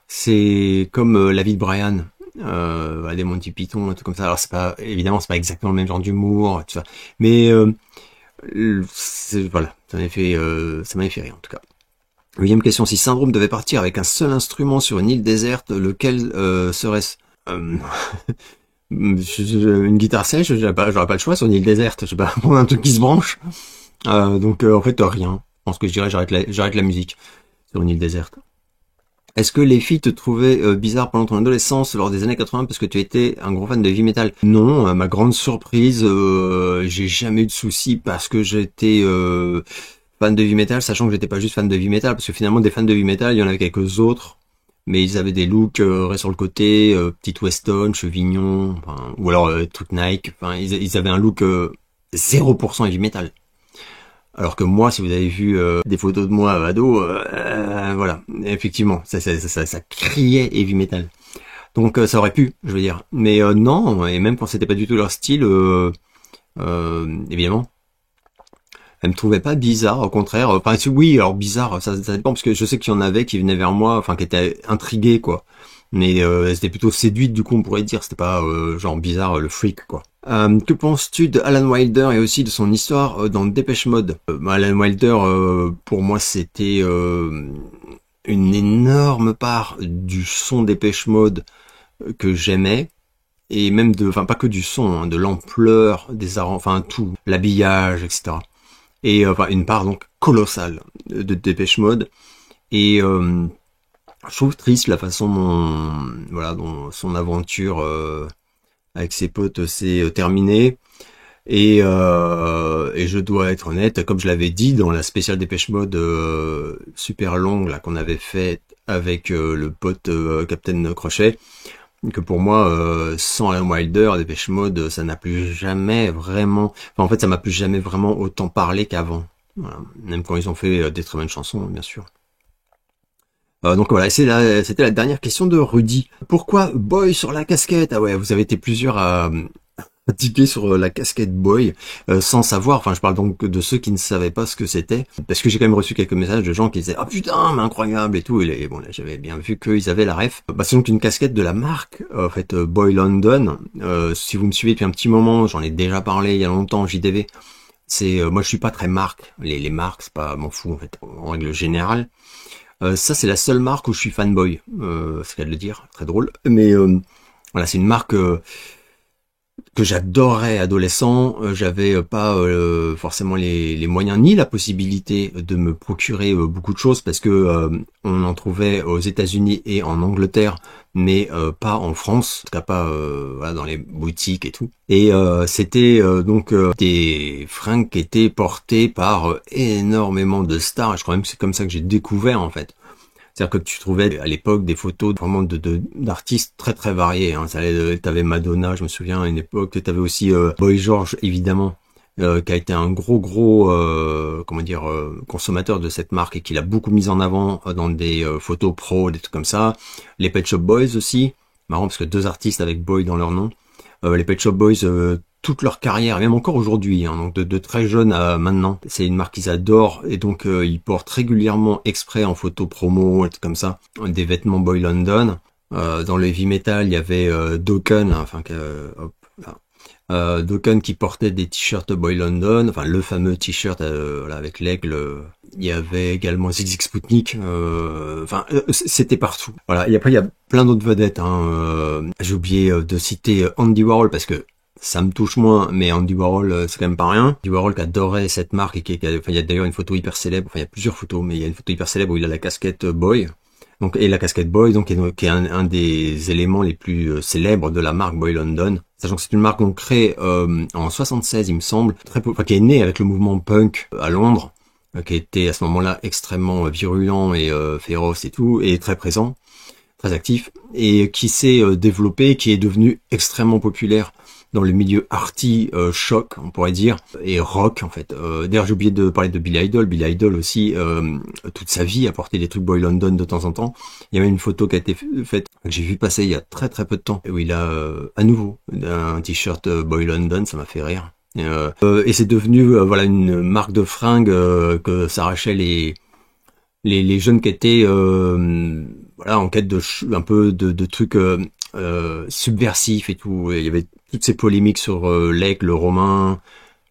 c'est comme La vie de Brian, des Monty Python, un truc comme ça. Alors, évidemment, c'est pas exactement le même genre d'humour, tout ça. Mais voilà, ça m'a fait rire, en tout cas. 8e question, si Syndrome devait partir avec un seul instrument sur une île déserte, lequel serait-ce? Euh, une guitare sèche, j'aurais pas le choix sur une île déserte, je sais pas, prendre un truc qui se branche. Donc en fait rien. Je pense que je dirais j'arrête la musique sur une île déserte. Est-ce que les filles te trouvaient bizarre pendant ton adolescence lors des années 80 parce que tu étais un gros fan de heavy metal? Non, à ma grande surprise, j'ai jamais eu de soucis parce que j'étais fan de heavy metal, sachant que j'étais pas juste fan de heavy metal, parce que finalement des fans de heavy metal, il y en avait quelques autres, mais ils avaient des looks sur le côté, petite Weston, chevignon, enfin, ou alors truc Nike, enfin ils avaient un look 0% heavy metal. Alors que moi, si vous avez vu des photos de moi ado, voilà, effectivement, ça criait heavy metal. Donc ça aurait pu, je veux dire. Mais non, et même quand c'était pas du tout leur style, évidemment, elle me trouvait pas bizarre, au contraire. Enfin oui, alors bizarre, ça dépend, parce que je sais qu'il y en avait qui venaient vers moi, enfin qui étaient intrigués, quoi. Mais c'était plutôt séduite, du coup on pourrait dire, c'était pas genre bizarre, le freak, quoi. Que penses-tu de Alan Wilder et aussi de son histoire dans Dépêche Mode? Alan Wilder, pour moi, c'était une énorme part du son Dépêche Mode que j'aimais, et même enfin pas que du son, hein, de l'ampleur des enfin tout, l'habillage, etc. Et enfin une part donc colossale de Dépêche Mode. Et je trouve triste la façon dont son aventure avec ses potes s'est terminée. Et je dois être honnête, comme je l'avais dit dans la spéciale Dépêche Mode super longue là qu'on avait fait avec le pote Captain Crochet, que pour moi, sans Alan Wilder, Dépêche Mode, ça n'a plus jamais vraiment... Enfin, en fait, ça m'a plus jamais vraiment autant parlé qu'avant. Voilà. Même quand ils ont fait des très bonnes chansons, bien sûr. Donc voilà, c'était la dernière question de Rudy. Pourquoi Boy sur la casquette? Ah ouais, vous avez été plusieurs à tiquer sur la casquette Boy, sans savoir, enfin je parle donc de ceux qui ne savaient pas ce que c'était, parce que j'ai quand même reçu quelques messages de gens qui disaient « Ah putain, mais incroyable !» et tout, et bon là j'avais bien vu qu'ils avaient la ref. C'est donc une casquette de la marque, en fait, Boy London. Si vous me suivez depuis un petit moment, j'en ai déjà parlé il y a longtemps, JDV. Moi je suis pas très marque, les marques, c'est pas, m'en fous en fait, en règle générale. Ça c'est la seule marque où je suis fanboy, c'est le cas de le dire, très drôle, mais voilà, c'est une marque que j'adorais adolescent. J'avais pas forcément les moyens ni la possibilité de me procurer beaucoup de choses, parce que on en trouvait aux États-Unis et en Angleterre, mais pas en France, en tout cas pas voilà, dans les boutiques et tout. Et c'était donc des fringues qui étaient portées par énormément de stars. Et je crois même que c'est comme ça que j'ai découvert en fait. C'est-à-dire que tu trouvais à l'époque des photos vraiment d'artistes très très variés. Hein. T'avais Madonna, je me souviens à une époque. T'avais aussi Boy George évidemment, qui a été un gros comment dire consommateur de cette marque et qui l'a beaucoup mis en avant dans des photos pro, des trucs comme ça. Les Pet Shop Boys aussi, marrant parce que deux artistes avec Boy dans leur nom. Les Pet Shop Boys, toute leur carrière, même encore aujourd'hui, hein, donc de très jeunes à maintenant. C'est une marque qu'ils adorent, et donc ils portent régulièrement exprès en photo promo et tout comme ça des vêtements Boy London. Dans le heavy metal, il y avait Dokken, enfin Dokken qui portait des t-shirts Boy London, enfin le fameux t-shirt voilà, avec l'aigle. Il y avait également ZX Sputnik, enfin c'était partout. Voilà. Et après il y a plein d'autres vedettes. Hein, j'ai oublié de citer Andy Warhol parce que ça me touche moins, mais Andy Warhol, c'est quand même pas rien. Andy Warhol qui adorait cette marque et enfin, il y a d'ailleurs une photo hyper célèbre, enfin il y a plusieurs photos, mais il y a une photo hyper célèbre où il a la casquette Boy. Donc, et la casquette Boy, donc, qui est un des éléments les plus célèbres de la marque Boy London. Sachant que c'est une marque donc créée en 76, il me semble, enfin, qui est née avec le mouvement punk à Londres, qui était à ce moment-là extrêmement virulent et féroce et tout, et très présent, très actif, et qui s'est développé, qui est devenu extrêmement populaire dans le milieu arty, choc, on pourrait dire, et rock en fait. D'ailleurs j'ai oublié de parler de Billy Idol. Billy Idol aussi, toute sa vie a porté des trucs Boy London de temps en temps. Il y a même une photo qui a été faite, que j'ai vu passer il y a très très peu de temps, où il a à nouveau un t-shirt Boy London, ça m'a fait rire. Et c'est devenu voilà une marque de fringues que s'arrachaient les jeunes qui étaient voilà en quête de un peu de trucs subversifs et tout. Et il y avait toutes ces polémiques sur l'aigle romain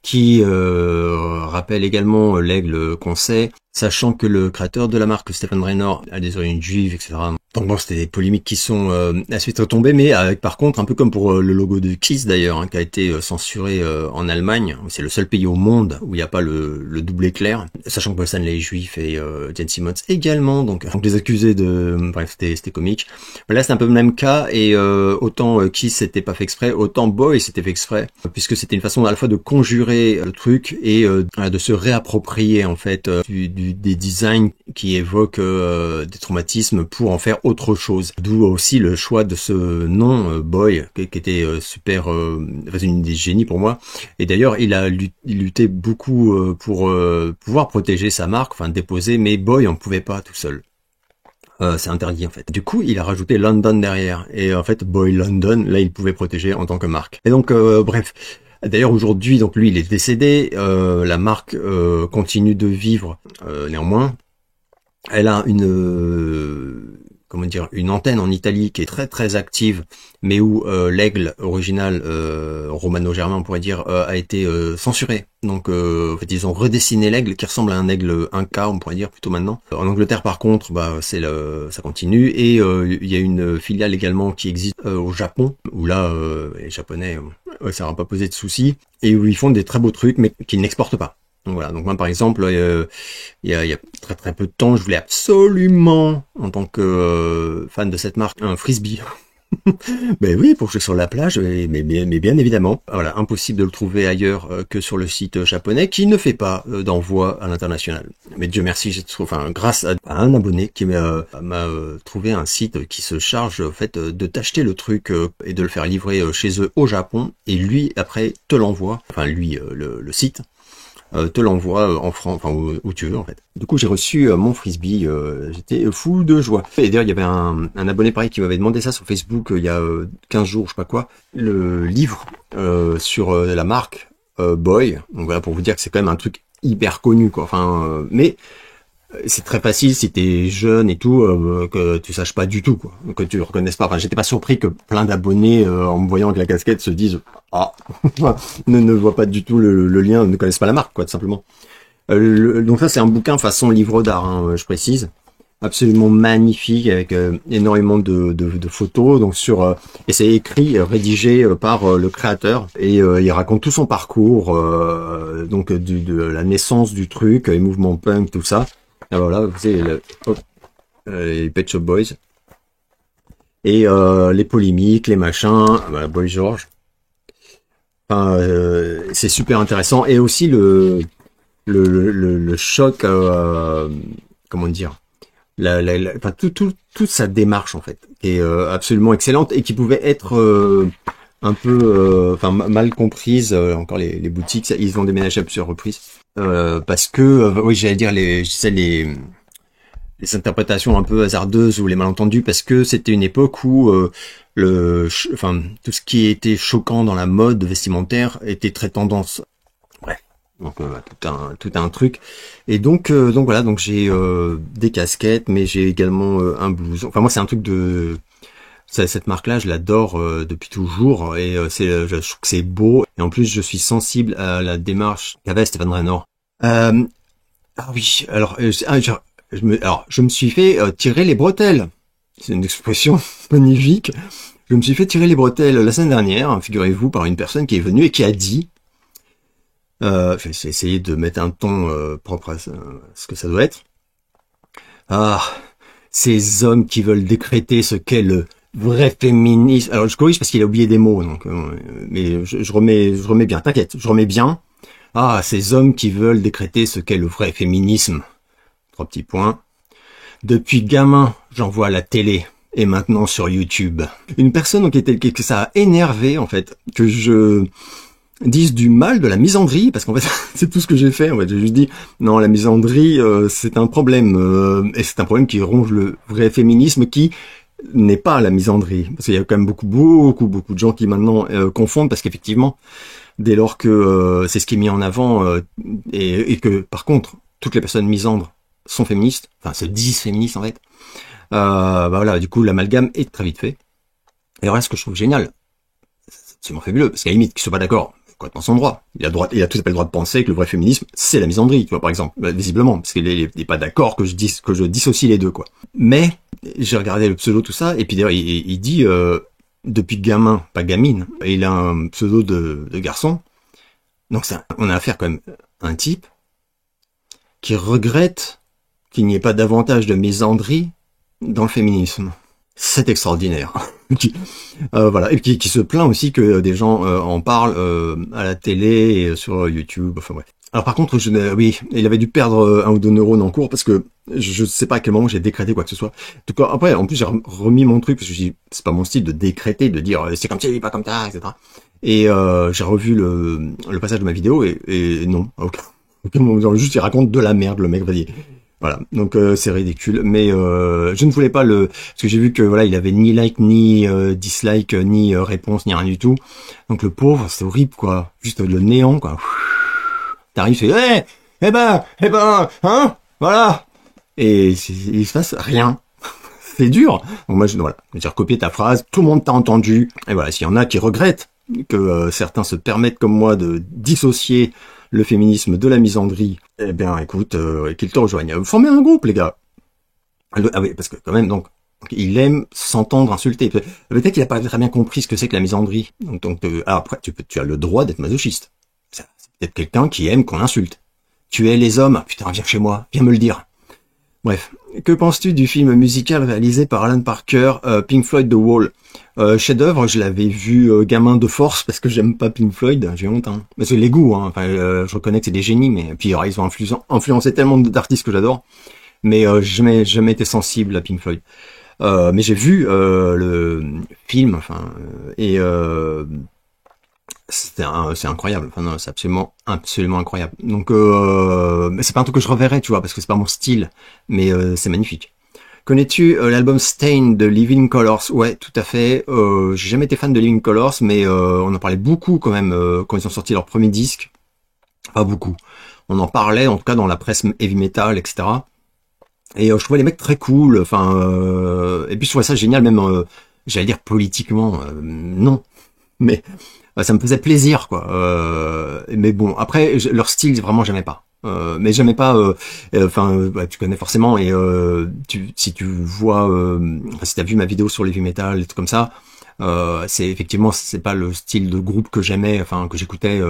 qui rappelle également l'aigle qu'on sait. Sachant que le créateur de la marque, Stephen Raynor, a des origines juives, etc. Donc bon, c'était des polémiques qui sont assez retombées, mais avec par contre, un peu comme pour le logo de Kiss d'ailleurs, qui a été censuré en Allemagne. C'est le seul pays au monde où il n'y a pas le double éclair. Sachant que Paul Stanley est juif et Gene Simmons également, donc les accusés de... Bref, c'était comique. Là, c'est un peu le même cas, et autant Kiss c'était pas fait exprès, autant Boy c'était fait exprès, puisque c'était une façon à la fois de conjurer le truc et de se réapproprier en fait des designs qui évoquent des traumatismes pour en faire autre chose. D'où aussi le choix de ce nom Boy, qui était super, une idée de génie pour moi. Et d'ailleurs, il a lutté beaucoup pour pouvoir protéger sa marque, enfin déposer, mais Boy on pouvait pas tout seul. C'est interdit en fait. Du coup, il a rajouté London derrière. Et en fait, Boy London, là, il pouvait protéger en tant que marque. Et donc, bref. D'ailleurs, aujourd'hui, donc lui, il est décédé. La marque continue de vivre néanmoins. Elle a comment dire, une antenne en Italie qui est très très active, mais où l'aigle original romano-germain, on pourrait dire, a été censuré. Donc en fait ils ont redessiné l'aigle qui ressemble à un aigle inca, on pourrait dire plutôt maintenant. En Angleterre par contre, ça continue, et il y a une filiale également qui existe au Japon, où là les Japonais ça n'aura pas posé de soucis, et où ils font des très beaux trucs mais qu'ils n'exportent pas. Donc voilà, donc moi par exemple, il y a très très peu de temps, je voulais absolument, en tant que fan de cette marque, un frisbee. Ben oui, pour jouer sur la plage, mais bien évidemment. Voilà, impossible de le trouver ailleurs que sur le site japonais, qui ne fait pas d'envoi à l'international. Mais Dieu merci, j'ai trouvé, enfin, grâce à un abonné qui m'a trouvé un site qui se charge en fait de t'acheter le truc et de le faire livrer chez eux au Japon, et lui après te l'envoie, enfin lui le site te l'envoie en France, enfin où tu veux en fait. Du coup j'ai reçu mon frisbee, j'étais fou de joie. Et d'ailleurs il y avait un abonné pareil qui m'avait demandé ça sur Facebook il y a 15 jours, je sais pas quoi, le livre sur la marque Boy. Donc voilà, pour vous dire que c'est quand même un truc hyper connu quoi. Enfin mais c'est très facile si t'es jeune et tout, que tu saches pas du tout quoi, que tu reconnaisses pas. Enfin, j'étais pas surpris que plein d'abonnés en me voyant avec la casquette se disent ah ne voient pas du tout le lien, ne connaissent pas la marque quoi, tout simplement. Donc ça c'est un bouquin façon livre d'art, hein, je précise, absolument magnifique avec énormément de photos. Donc et c'est écrit, rédigé par le créateur, et il raconte tout son parcours, donc de la naissance du truc, les mouvements punk, tout ça. Alors là, vous savez, les Pet Shop Boys. Et les polémiques, les machins, Boy George. Enfin, c'est super intéressant. Et aussi le choc, comment dire, enfin, toute sa démarche, en fait, qui est absolument excellente et qui pouvait être un peu mal comprise. Encore les boutiques, ils ont déménagé à plusieurs reprises. Parce que, oui, j'allais dire les interprétations un peu hasardeuses ou les malentendus, parce que c'était une époque où tout ce qui était choquant dans la mode vestimentaire était très tendance. Bref, donc tout un truc. Et donc voilà, donc j'ai des casquettes, mais j'ai également un blouson. Enfin moi c'est un truc de cette marque-là, je l'adore depuis toujours, et je trouve que c'est beau. Et en plus, je suis sensible à la démarche qu'avait Stephen Raynor. Ah oui, alors je me suis fait tirer les bretelles. C'est une expression magnifique. Je me suis fait tirer les bretelles la semaine dernière, hein, figurez-vous, par une personne qui est venue et qui a dit, j'ai essayé de mettre un ton propre à ce que ça doit être. Ah, ces hommes qui veulent décréter ce qu'est le vrai féminisme. Alors je corrige parce qu'il a oublié des mots, donc mais je remets bien. T'inquiète, je remets bien. Ah, ces hommes qui veulent décréter ce qu'est le vrai féminisme. 3 petits points. Depuis gamin, j'en vois à la télé et maintenant sur YouTube. Une personne donc, que ça a énervé en fait, que je dise du mal de la misandrie, parce qu'en fait c'est tout ce que j'ai fait. En fait, j'ai juste dit non, la misandrie c'est un problème, et c'est un problème qui ronge le vrai féminisme, qui n'est pas la misandrie, parce qu'il y a quand même beaucoup de gens qui maintenant confondent, parce qu'effectivement dès lors que c'est ce qui est mis en avant et que par contre toutes les personnes misandres sont féministes, enfin se disent féministes en fait, voilà, du coup l'amalgame est très vite fait. Et alors là, ce que je trouve génial, c'est absolument fabuleux, parce qu'à la limite qu'ils soient pas d'accord, complètement son droit. Il a tout à fait le droit de penser que le vrai féminisme, c'est la misandrie, tu vois, par exemple, visiblement, parce qu'il est pas d'accord que je dissocie les deux, quoi. Mais j'ai regardé le pseudo, tout ça, et puis d'ailleurs, il dit depuis gamin, pas gamine, il a un pseudo de garçon. Donc on a affaire quand même à un type qui regrette qu'il n'y ait pas davantage de misandrie dans le féminisme. C'est extraordinaire. Voilà, et qui se plaint aussi que des gens en parlent à la télé et sur YouTube, enfin bref. Alors par contre, oui, il avait dû perdre 1 ou 2 neurones en cours parce que je sais pas à quel moment j'ai décrété quoi que ce soit. En tout cas, après, en plus j'ai remis mon truc parce que c'est pas mon style de décréter, de dire c'est comme ci, pas comme ça, etc. Et j'ai revu le passage de ma vidéo et non, à aucun moment, juste il raconte de la merde le mec, vas-y. Voilà, donc c'est ridicule, mais je ne voulais pas parce que j'ai vu que voilà, il avait ni like, ni dislike, ni réponse, ni rien du tout. Donc le pauvre, c'est horrible quoi, juste le néant quoi. T'arrives, c'est eh ben, hein, voilà, et il se passe rien. C'est dur. Donc moi, voilà, j'ai recopié ta phrase, tout le monde t'a entendu, et voilà, s'il y en a qui regrettent que certains se permettent comme moi de dissocier le féminisme de la misandrie, eh bien, écoute, qu'ils te rejoignent. Formez un groupe, les gars. Ah oui, parce que quand même, donc il aime s'entendre insulter. Peut-être qu'il a pas très bien compris ce que c'est que la misandrie. Donc après, tu as le droit d'être masochiste. C'est peut-être quelqu'un qui aime qu'on l'insulte. Tu es les hommes. Putain, viens chez moi, viens me le dire. Bref, que penses-tu du film musical réalisé par Alan Parker, Pink Floyd The Wall? Chef-d'œuvre, je l'avais vu gamin de force parce que j'aime pas Pink Floyd, j'ai honte. Hein. Mais c'est les goûts, hein. Enfin, je reconnais que c'est des génies, mais puis ils ont influencé tellement d'artistes que j'adore. Mais jamais été sensible à Pink Floyd. Mais j'ai vu le film, enfin, et c'est incroyable. Enfin non, c'est absolument incroyable. Donc c'est pas un truc que je reverrai, tu vois, parce que c'est pas mon style, mais c'est magnifique. Connais-tu l'album Stain de Living Colours? Ouais, tout à fait. J'ai jamais été fan de Living Colours, mais on en parlait beaucoup quand même quand ils ont sorti leur premier disque. Pas beaucoup. On en parlait, en tout cas dans la presse heavy metal, etc. Et je trouvais les mecs très cool. Enfin, et puis je trouvais ça génial, même, j'allais dire politiquement, non, mais ça me faisait plaisir, quoi. Mais bon, après leur style, vraiment, j'aimais pas. Mais j'aimais pas. Enfin, tu connais forcément. Et si tu vois, si t'as vu ma vidéo sur l'heavy metal, et tout comme ça, c'est pas le style de groupe que j'aimais, enfin que j'écoutais,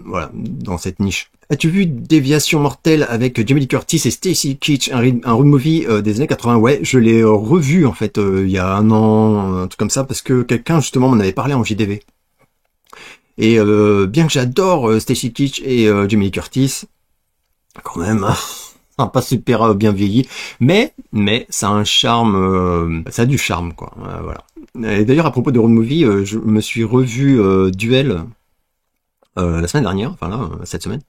voilà, dans cette niche. As-tu vu Déviation mortelle avec Jamie Lee Curtis et Stacy Keach, un road movie des années 80? Ouais, je l'ai revu en fait il y a 1 an, un truc comme ça, parce que quelqu'un justement m'en avait parlé en JDV. Et bien que j'adore Stacy Keach et Jamie Lee Curtis, quand même, pas super bien vieilli, mais ça a un charme, ça a du charme quoi. Voilà. Et d'ailleurs à propos de road movie, je me suis revu Duel la semaine dernière, enfin là cette semaine,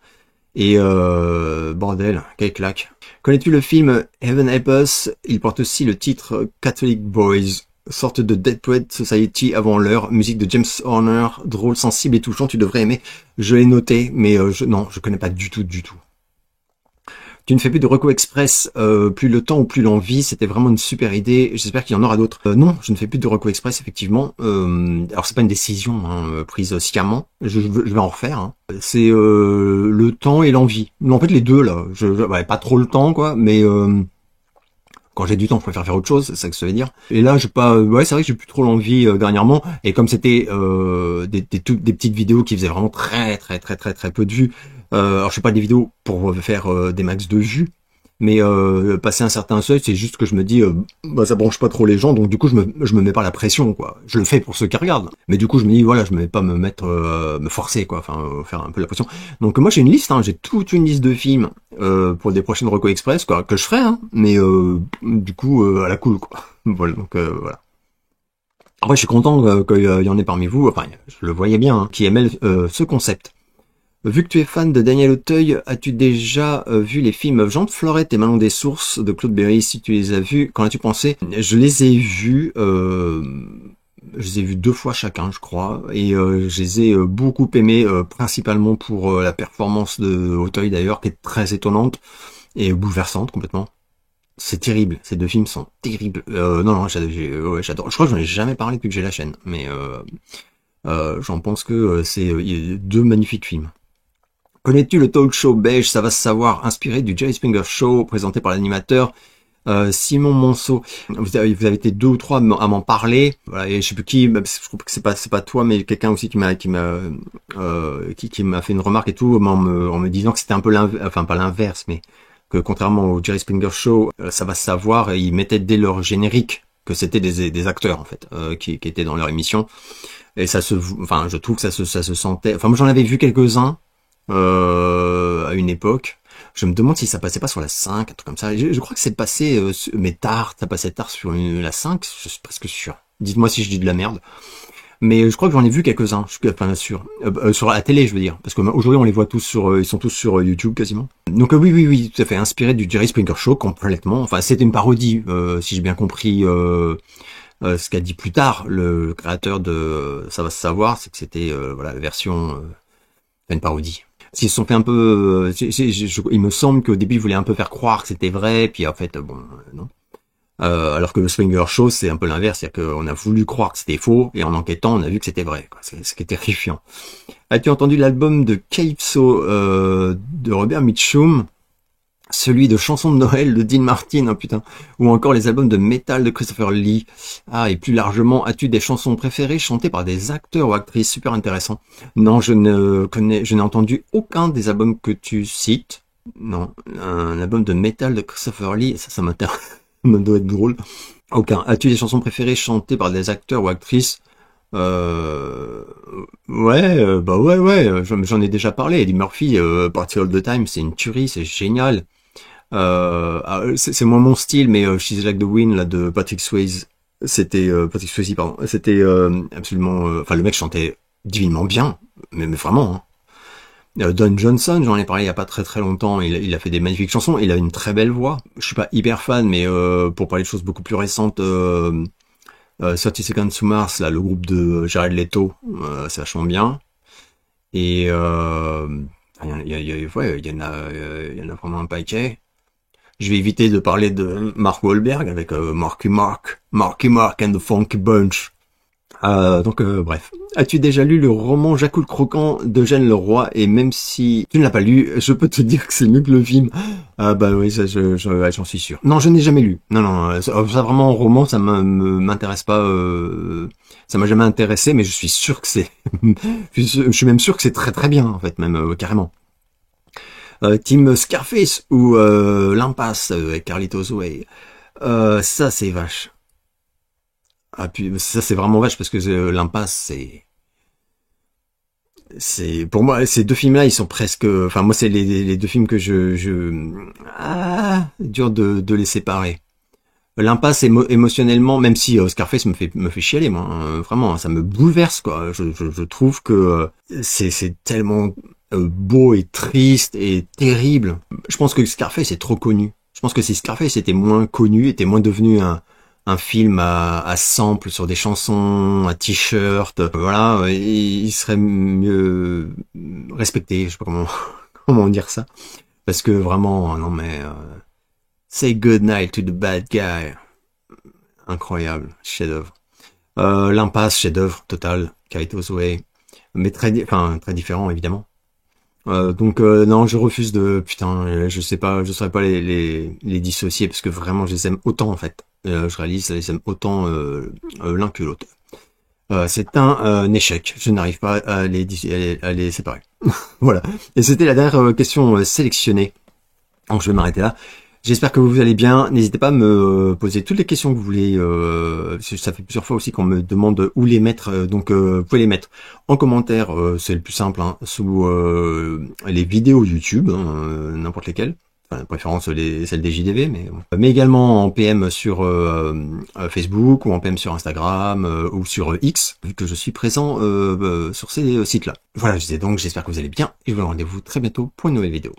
et bordel, quelle claque. Connais-tu le film Heaven Help Us? Il porte aussi le titre Catholic Boys, sorte de Dead Poet Society avant l'heure, musique de James Horner, drôle, sensible et touchant, tu devrais aimer. Je l'ai noté, mais non, je connais pas du tout. Tu ne fais plus de Reco Express, plus le temps ou plus l'envie, c'était vraiment une super idée, j'espère qu'il y en aura d'autres. Non, je ne fais plus de Reco Express, effectivement. Alors c'est pas une décision prise sciemment, je vais en refaire. Hein. C'est le temps et l'envie. En fait les deux là, ouais, pas trop le temps quoi, mais quand j'ai du temps, je préfère faire autre chose, c'est ça que ça veut dire. Et là, j'ai pas, ouais, c'est vrai que j'ai plus trop l'envie dernièrement. Et comme c'était des petites vidéos qui faisaient vraiment très peu de vues. Alors je fais pas des vidéos pour faire des max de vues, mais passer un certain seuil, c'est juste que je me dis, bah ça branche pas trop les gens, donc du coup je me mets pas la pression quoi. Je le fais pour ceux qui regardent, mais du coup je me dis voilà, je ne vais pas me mettre, me forcer quoi, enfin faire un peu la pression. Donc moi j'ai une liste, hein, j'ai toute une liste de films pour des prochaines Reco Express quoi, que je ferai, hein, mais du coup à la cool quoi. Voilà, donc voilà. Après je suis content qu'il y en ait parmi vous, enfin je le voyais bien, hein, qui aimaient ce concept. Vu que tu es fan de Daniel Auteuil, as-tu déjà vu les films Jean de Florette et Manon des Sources de Claude Berry? Si tu les as vus, qu'en as-tu pensé? Je les ai vus, 2 fois chacun, je crois, et je les ai beaucoup aimés, principalement pour la performance de Auteuil d'ailleurs, qui est très étonnante et bouleversante complètement. C'est terrible, ces 2 films sont terribles. Non, j'adore. Je crois que j'en ai jamais parlé depuis que j'ai la chaîne, mais J'en pense que c'est deux magnifiques films. Connais-tu le talk show belge Ça va se savoir, inspiré du Jerry Springer Show, présenté par l'animateur Simon Monceau? Vous avez été 2 ou 3 à m'en parler. Voilà, et je sais plus qui, je crois que c'est pas toi, mais quelqu'un aussi qui m'a fait une remarque et tout, en me disant que c'était un peu l'inverse, enfin pas l'inverse, mais que contrairement au Jerry Springer Show, ça va se savoir, ils mettaient dès leur générique que c'était des acteurs en fait qui étaient dans leur émission. Et enfin je trouve que ça se sentait. Enfin moi j'en avais vu quelques-uns à une époque. Je me demande si ça passait pas sur la 5, un truc comme ça. Je crois que c'est passé, mais tard, ça passait tard sur la 5, je suis presque sûr. Dites-moi si je dis de la merde. Mais je crois que j'en ai vu quelques-uns, je suis pas sûr. Sur la télé, je veux dire. Parce qu'aujourd'hui, on les voit tous sur, ils sont tous sur YouTube quasiment. Donc oui, tout à fait inspiré du Jerry Springer Show complètement. Enfin, c'était une parodie, si j'ai bien compris. Ce qu'a dit plus tard le créateur de Ça va se savoir, c'est que c'était voilà la version une parodie. S'ils se sont fait un peu, il me semble qu'au début ils voulaient un peu faire croire que c'était vrai, puis en fait bon non. Alors que le Springer Show c'est un peu l'inverse, c'est-à-dire qu'on a voulu croire que c'était faux et en enquêtant on a vu que c'était vrai. C'est ce qui est terrifiant. As-tu entendu l'album de Calypso de Robert Mitchum? Celui de chansons de Noël de Dean Martin, hein, putain, ou encore les albums de métal de Christopher Lee. Ah, et plus largement, as-tu des chansons préférées chantées par des acteurs ou actrices? Super intéressant. Non, je n'ai entendu aucun des albums que tu cites. Non, un album de métal de Christopher Lee, ça m'intéresse, ça doit être drôle. Aucun. As-tu des chansons préférées chantées par des acteurs ou actrices? Ouais, j'en ai déjà parlé. Eddie Murphy, Party All the Time, c'est une tuerie, c'est génial. C'est moins mon style, mais She's Like the Wind là de Patrick Swayze, c'était pardon, c'était absolument, enfin le mec chantait divinement bien, mais vraiment. Hein. Don Johnson, j'en ai parlé il y a pas très longtemps, il a fait des magnifiques chansons, il a une très belle voix. Je suis pas hyper fan, mais pour parler de choses beaucoup plus récentes, 30 Seconds to Mars, là, le groupe de Jared Leto, c'est vachement bien. Et il y en a vraiment un paquet. Je vais éviter de parler de Mark Wahlberg avec Marky Mark and the Funky Bunch. Bref. As-tu déjà lu le roman Jacques le Croquant d'Eugène Leroy? Et même si tu ne l'as pas lu, je peux te dire que c'est mieux que le film. Ah bah oui, ça, j'en suis sûr. Non, je n'ai jamais lu. Non, ça vraiment en roman, ça m'intéresse pas. Ça m'a jamais intéressé, mais je suis sûr que c'est. Je suis même sûr que c'est très bien en fait, même carrément. Team Scarface ou L'Impasse avec Carlitos Way. Ça c'est vache. Ah puis ça c'est vraiment vache parce que L'Impasse c'est pour moi ces deux films là ils sont presque, enfin moi c'est les deux films que dur de les séparer. L'Impasse émotionnellement, même si Scarface me fait chialer moi, hein, vraiment ça me bouleverse quoi. Je trouve que c'est tellement beau et triste et terrible. Je pense que Scarface est trop connu. Je pense que si Scarface était moins connu, était moins devenu un film à sample sur des chansons, à t-shirt, voilà, il serait mieux respecté, je sais pas comment dire ça. Parce que vraiment, non mais Say Goodnight to the Bad Guy. Incroyable, chef-d'œuvre. L'Impasse, chef-d'œuvre total, Carlitos Way. Mais très différent évidemment. Non, je refuse je saurais pas les dissocier parce que vraiment je les aime autant en fait. Je réalise, je les aime autant l'un que l'autre. C'est un échec. Je n'arrive pas à les séparer. Voilà. Et c'était la dernière question sélectionnée. Donc je vais m'arrêter là. J'espère que vous allez bien. N'hésitez pas à me poser toutes les questions que vous voulez. Ça fait plusieurs fois aussi qu'on me demande où les mettre. Vous pouvez les mettre en commentaire. C'est le plus simple, hein, sous les vidéos YouTube, n'importe lesquelles. Enfin, de préférence celles des JDV, mais également en PM sur Facebook ou en PM sur Instagram ou sur X, vu que je suis présent sur ces sites-là. Voilà, je disais donc, j'espère que vous allez bien et je vous donne rendez-vous très bientôt pour une nouvelle vidéo.